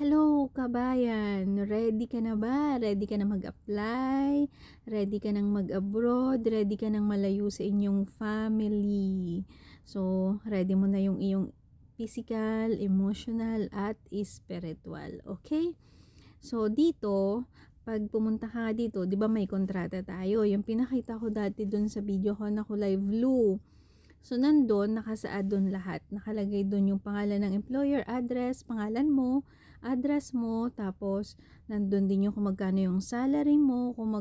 Hello kabayan, ready ka na ba? Ready ka na mag-apply? Ready ka nang mag-abroad? Ready ka nang malayo sa inyong family? So, ready mo na yung iyong physical, emotional, at spiritual. Okay? So, dito, pag pumunta ka dito, di ba may kontrata tayo? Yung pinakita ko dati dun sa video ko na kulay blue. So, nandun, nakasaad dun lahat. Nakalagay dun yung pangalan ng employer, address, pangalan mo, address mo, tapos nandun din yung kung magkano yung salary mo, kung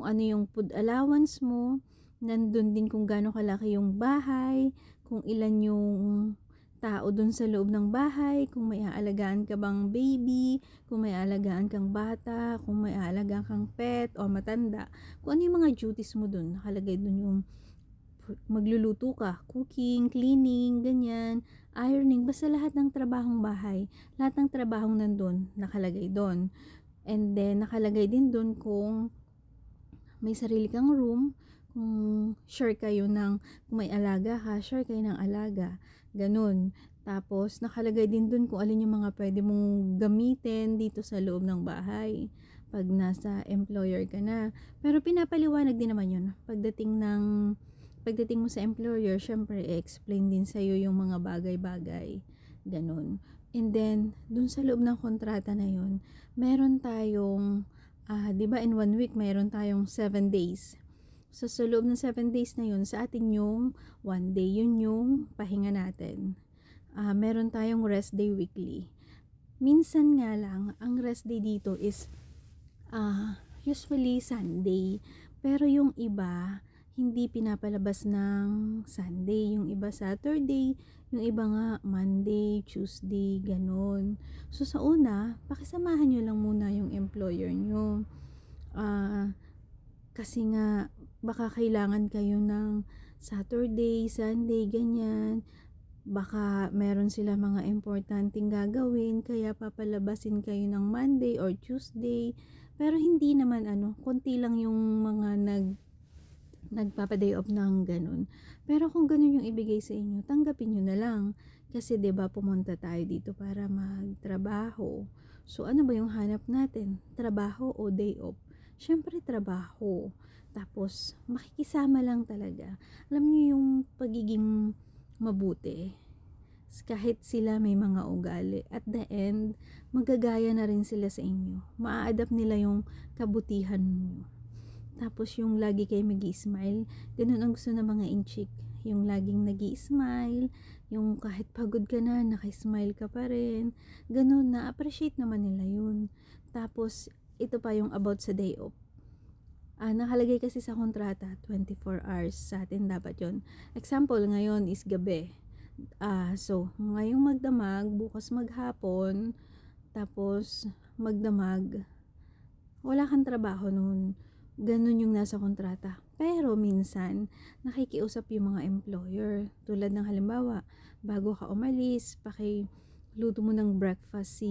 ano yung food allowance mo, nandun din kung gaano kalaki yung bahay, kung ilan yung tao dun sa loob ng bahay, kung may aalagaan ka bang baby, kung may aalagaan kang bata, kung may aalagaan kang pet o matanda, kung ano yung mga duties mo dun, nakalagay dun yung magluluto ka, cooking, cleaning, ganyan, ironing, basta lahat ng trabahong bahay, lahat ng trabahong nandun, nakalagay doon. And then, nakalagay din doon kung may sarili kang room, kung sure kayo kung may alaga ka, sure kayo ng alaga, ganun. Tapos, nakalagay din doon kung alin yung mga pwede mong gamitin dito sa loob ng bahay pag nasa employer ka na. Pero pinapaliwanag din naman yun. Pagdating mo sa employer, syempre, i-explain din sa'yo yung mga bagay-bagay. Ganun. And then, dun sa loob ng kontrata na yun, meron tayong, di ba in 1 week, meron tayong 7 days. So, sa loob ng 7 days na yun, sa atin yung 1 day, yun yung pahinga natin. Meron tayong rest day weekly. Minsan nga lang, ang rest day dito is usually Sunday. Pero yung iba, hindi pinapalabas ng Sunday. Yung iba Saturday, yung iba nga Monday, Tuesday, ganun. So sa una, pakisamahan nyo lang muna yung employer nyo. Kasi nga, baka kailangan kayo ng Saturday, Sunday, ganyan. Baka meron sila mga importanteng gagawin, kaya papalabasin kayo ng Monday or Tuesday. Pero hindi naman konti lang yung mga nagpapa-day off ng ganun. Pero kung ganun yung ibigay sa inyo, tanggapin nyo na lang. Kasi 'di ba pumunta tayo dito para magtrabaho. So ano ba yung hanap natin? Trabaho o day off? Syempre trabaho. Tapos makikisama lang talaga. Alam niyo yung pagiging mabuti. Kahit sila may mga ugali, at the end, magagaya na rin sila sa inyo. Maa-adapt nila yung kabutihan mo. Tapos yung lagi kayo mag-i-smile, ganun ang gusto ng mga inchik. Yung laging nag-i-smile, yung kahit pagod ka na, naka-smile ka pa rin. Ganun, na-appreciate naman nila yun. Tapos, ito pa yung about sa day off. Nakalagay kasi sa kontrata, 24 hours sa atin dapat yon. Example, ngayon is gabi. So, ngayong magdamag, bukas maghapon, tapos magdamag, wala kang trabaho nun. Ganun yung nasa kontrata. Pero minsan, nakikiusap yung mga employer. Tulad ng halimbawa, bago ka umalis, luto mo ng breakfast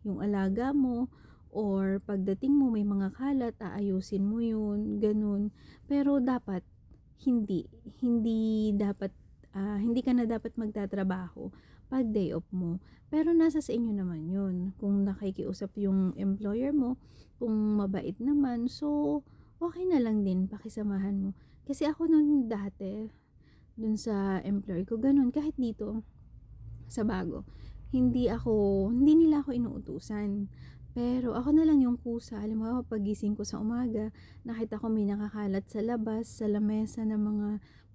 yung alaga mo, or pagdating mo may mga kalat, aayusin mo yun, ganun. Pero dapat, hindi dapat, hindi ka na dapat magtatrabaho pag day off mo. Pero nasa sa inyo naman yun. Kung nakikiusap yung employer mo, kung mabait naman, so okay na lang din, pakisamahan mo. Kasi ako nun dati, dun sa employer ko, ganun, kahit dito, sa bago, hindi nila ako inuutusan. Pero ako na lang yung kusa. Alam mo, pagising ko sa umaga, nakita ko may nakakalat sa labas, sa lamesa ng mga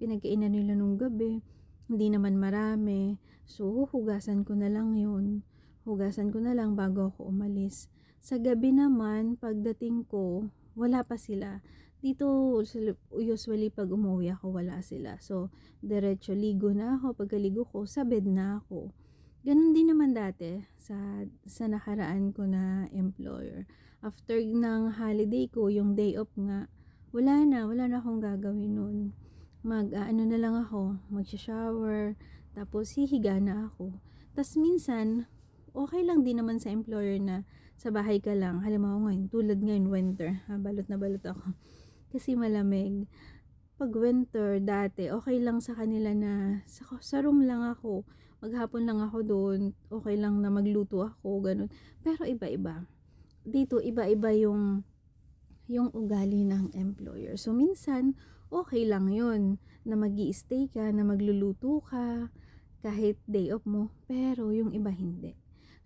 pinagkainan nila nung gabi. Hindi naman marami. So, hugasan ko na lang yun. Hugasan ko na lang bago ako umalis. Sa gabi naman, pagdating ko, wala pa sila. Dito, usually pag umuwi ako, wala sila. So, diretso ligo na ako. Pagkaligo ko, sa bed na ako. Ganun din naman dati sa nakaraan ko na employer. After ng holiday ko, yung day off nga, wala na akong gagawin nun. Ano na lang ako, magsha-shower, tapos hihiga na ako. Tas minsan, okay lang din naman sa employer na sa bahay ka lang. Halimbawa ngayon, tulad ngayon winter, balot na balot ako. Kasi malamig. Pag winter, dati, okay lang sa kanila na sa room lang ako. maghapon lang ako do'n, okey lang na magluto ako gano'n. Pero iba-iba. Dito iba-iba yung ugali ng employer. So minsan, okey lang 'yun na mag-i-stay ka, na magluluto ka, kahit day off mo, pero yung iba hindi.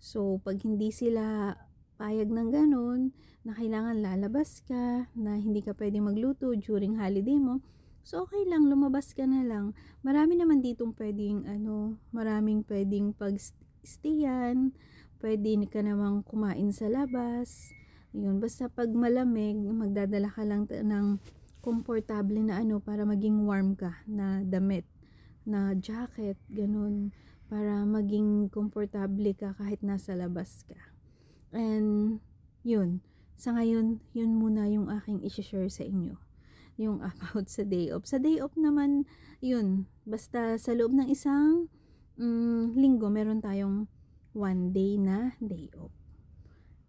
So 'pag hindi sila payag ng gano'n, na kailangan lalabas ka, na hindi ka puwedeng magluto during holiday mo, so okey lang lumabas ka na lang. Marami naman ditong puwedeng maraming puwedeng pag-stayan, puwede ka namang kumain sa labas. Yun, basta 'pag malamig magdadala ka lang ng komportable na para maging warm ka na damit, na jacket, gano'n. Para maging komportable ka kahit nasa labas ka. And yun, sa ngayon, yun muna yung aking i-she-share sa inyo, yung about sa day off. Sa day off naman, yun, basta sa loob ng isang linggo meron tayong 1 day na day off.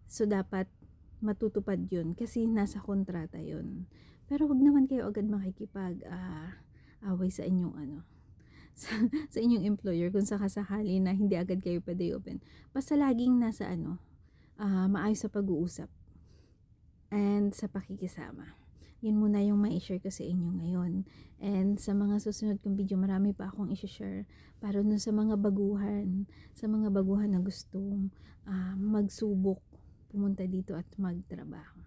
So, dapat matutupad yun kasi nasa kontrata yun. Pero wag naman kayo agad away sa inyong sa inyong employer kung sakasakali na hindi agad kayo pa-day open. Basta laging nasa maayos sa pag-uusap and sa pakikisama. Yun muna yung mai-share ko sa inyo ngayon. And sa mga susunod kong video, marami pa akong i-share para dun sa mga baguhan, na gustong magsubok, pumunta dito at magtrabaho.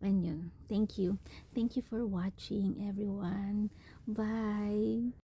And yun. Thank you. Thank you for watching, everyone. Bye!